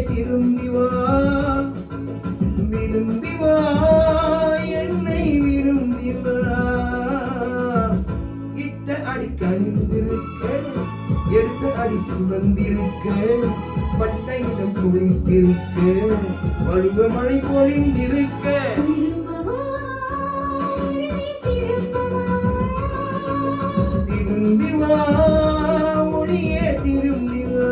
திரும்பி வா விரும்பி வா என்னை விரும்பி வா இட்ட அடி கணிந்திருக்க எடுத்த அடி சுமந்திருக்க பட்டையிடம் குளித்திருக்க பருவமழை பொழிந்திருக்க திரும்பி வா ஒளியே திரும்பி வா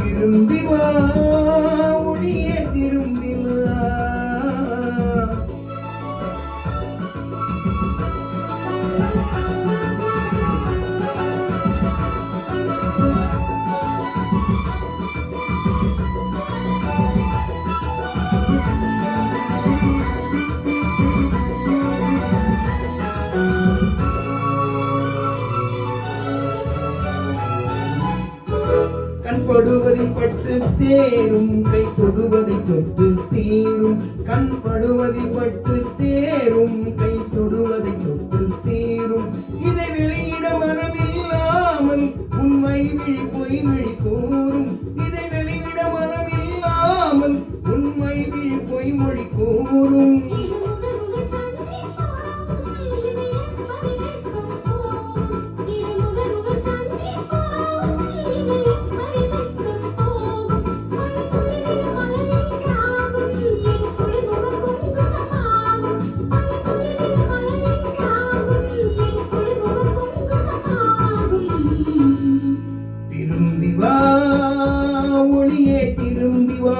திரும்பி வா ஒளியே திரும்பி வா படுவதில் பட்டு தேரும் கை தொடுவதை தொட்டு தீரும் கண் படுவதில் பட்டு தேரும் கை தொடுவதை தொட்டு தீரும் இதை வெளியிட மனமில்லாமல் உண்மை விழி பொய் விழி கூறும் இதை வெளியிட மனமில்லாமல் உண்மை விழி பொய் மொழி கூறும் திரும்பி வா ஒளியே திரும்பி வா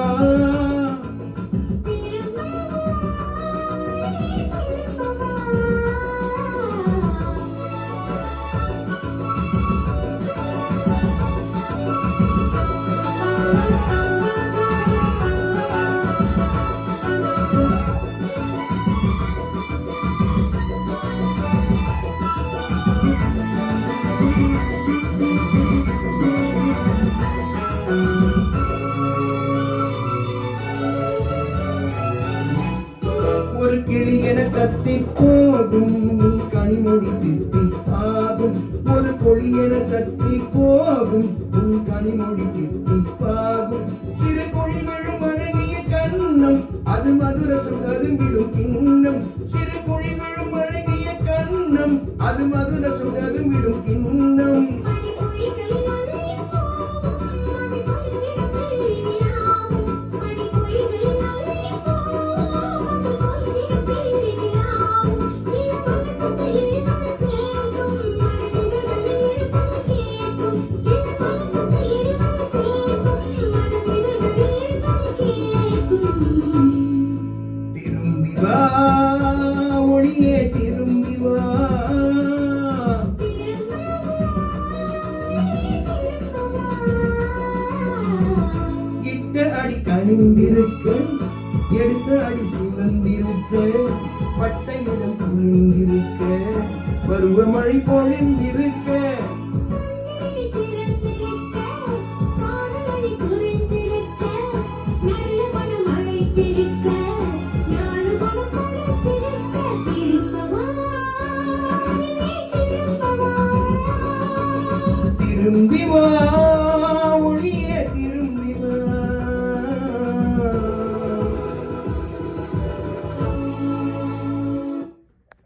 ஒரு கிளி என கத்தி போகும் கனிமொழி திட்டி ஆகும் ஒரு கொடி என கத்தி போகும் கனிமொழி திட்டி பாகும் சிறு கொடி விழும் அழகிய கண்ணம் அது மதுர சுகரும்பிடும் கிண்ணம் சிறு கொடி விழும் அழகிய கண்ணம் அது மதுர சுகரும்பிடும் கிண்ணம் திரும்பி வா ஒளியே திரும்பி வா இட்ட அடி கணிந்திருக்க எடுத்த அடி சுமந்திருக்க பட்டையிடம் குளிந்திருக்க பருவமழை பொழிந்திருக்க திரும்பி வா